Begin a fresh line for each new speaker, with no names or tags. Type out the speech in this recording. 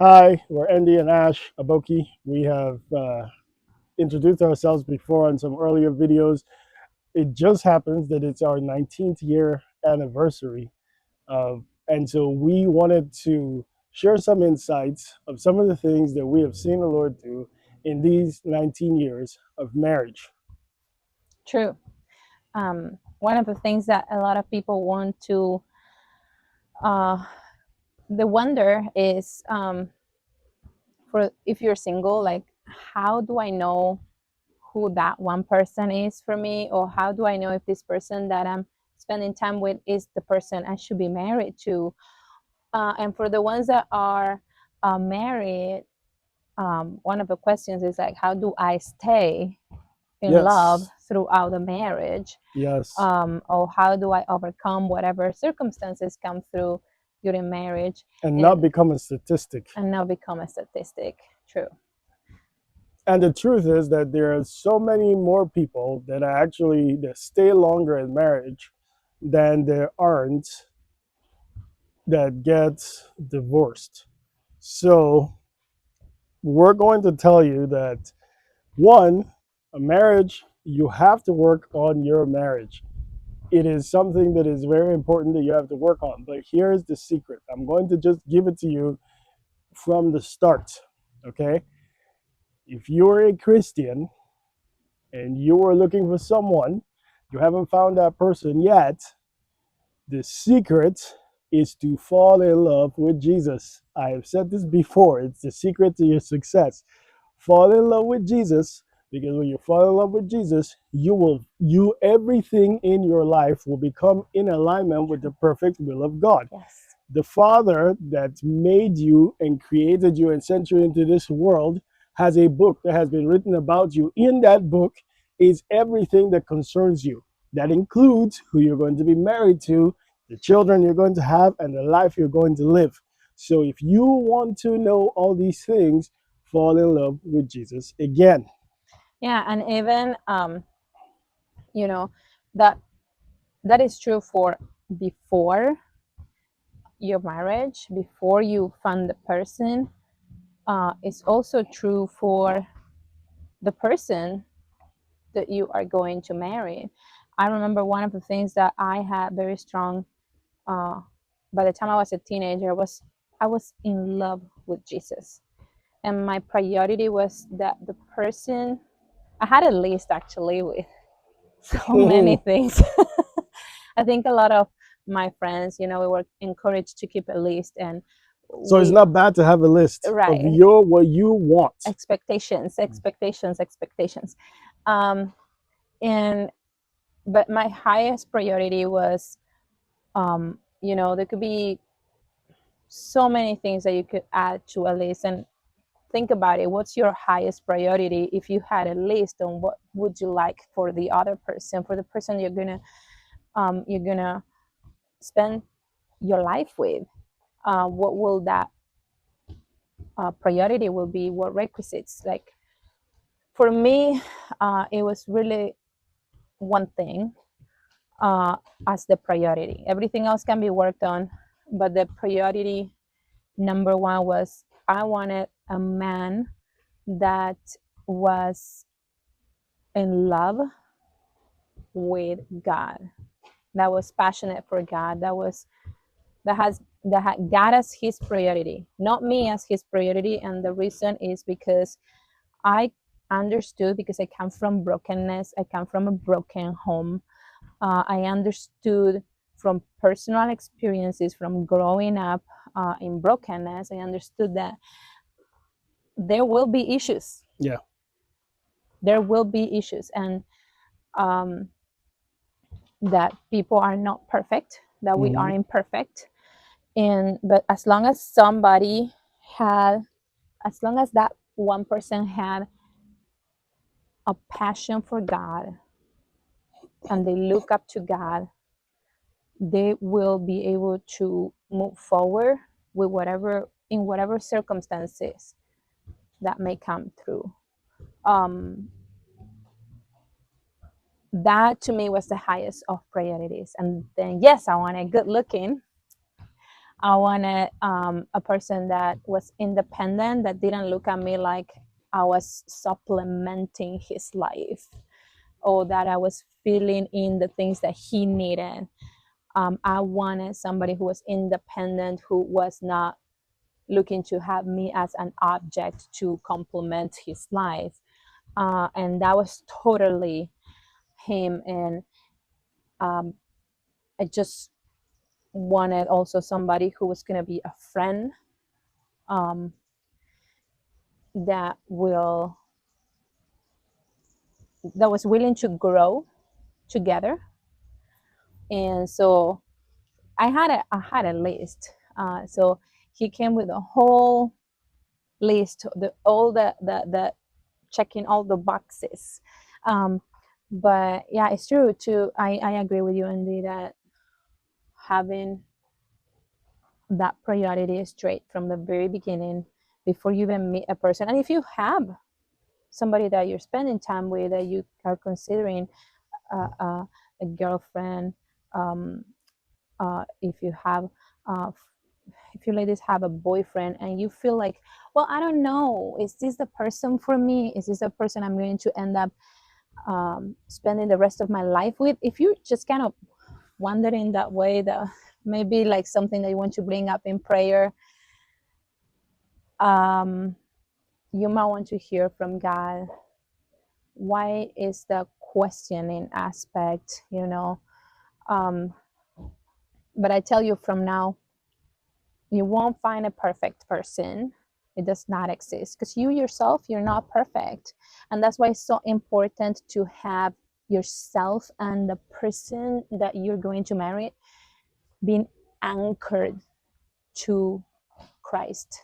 Hi, we're Andy and Ash Aboki. We have introduced ourselves before on some earlier videos. It just happens that it's our 19th year anniversary. And so we wanted to share some insights of some of the things that we have seen the Lord do in these 19 years of marriage.
True. One of the things that a lot of people want to, uh, the wonder is for if you're single, like, how do I know who that one person is for me? Or how do I know if this person that I'm spending time with is the person I should be married to? And for the ones that are married, one of the questions is like, how do I stay in love
Yes,
throughout the marriage?
yes.
Or how do I overcome whatever circumstances come through during marriage
And not
and
become a statistic.
not become a statistic. True.
And the truth is that there are so many more people that stay longer in marriage than there aren't that get divorced. So we're going to tell you that one, a marriage, you have to work on your marriage. It is something that is very important that you have to work on. But here's the secret. I'm going to just give it to you from the start. Okay? If you're a Christian and you are looking for someone, you haven't found that person yet, the secret is to fall in love with Jesus. I have said this before. It's the secret to your success. Fall in love with Jesus, because when you fall in love with Jesus, everything in your life will become in alignment with the perfect will of God.
Yes.
The Father that made you and created you and sent you into this world has a book that has been written about you. In that book is everything that concerns you. That includes who you're going to be married to, the children you're going to have, and the life you're going to live. So if you want to know all these things, fall in love with Jesus again.
Yeah, and even you know that that is true for before your marriage, before you find the person. It's also true for the person that you are going to marry. I remember one of the things that I had very strong, uh, by the time I was a teenager, was I was in love with Jesus, and my priority was that the person. I had a list actually with so many
So
things. I think a lot of my friends, we were encouraged to keep a list, and
it's
we
not bad to have a list of
right
your what you want.
expectations. Um, and but my highest priority was, there could be so many things that you could add to a list. And think about it, what's your highest priority if you had a list on what would you like for the other person, for the person you're gonna spend your life with? What will that priority will be? What requisites? Like, for me, it was really one thing, uh, as the priority. Everything else can be worked on, but the priority number one was I wanted a man that was in love with God, that was passionate for God, that had God as his priority, not me as his priority. And the reason is because I understood, because I come from brokenness, I come from a broken home. I understood from personal experiences from growing up in brokenness. I understood that there will be issues.
Yeah.
There will be issues, and um, that people are not perfect, that we are
Mhm.
imperfect. And but as long as somebody had, as long as that one person had a passion for God and they look up to God, they will be able to move forward with whatever, in whatever circumstances that may come through. Um, that to me was the highest of priorities. And then, yes, I want a good looking, I wanted a person that was independent, that didn't look at me like I was supplementing his life, or that I was filling in the things that he needed. I wanted somebody who was independent, who was not looking to have me as an object to complement his life. And that was totally him. And I just wanted also somebody who was going to be a friend, um, that will that was willing to grow together. And so I had a list. So he came with a whole list, the checking all the boxes. Um, but yeah, it's true too. I agree with you, Andy, that having that priority straight from the very beginning, before you even meet a person, and if you have somebody that you're spending time with, that you are considering a girlfriend, um, if you have uh, if you ladies have a boyfriend and you feel like, well, I don't know, is this the person for me, is this the person I'm going to end up spending the rest of my life with? If you just kind of wondering that way, that maybe like something that you want to bring up in prayer, um, you might want to hear from God. Why is the questioning aspect, um, but I tell you from now, you won't find a perfect person. It does not exist, because you yourself, you're not perfect. And that's why it's so important to have yourself and the person that you're going to marry being anchored to Christ.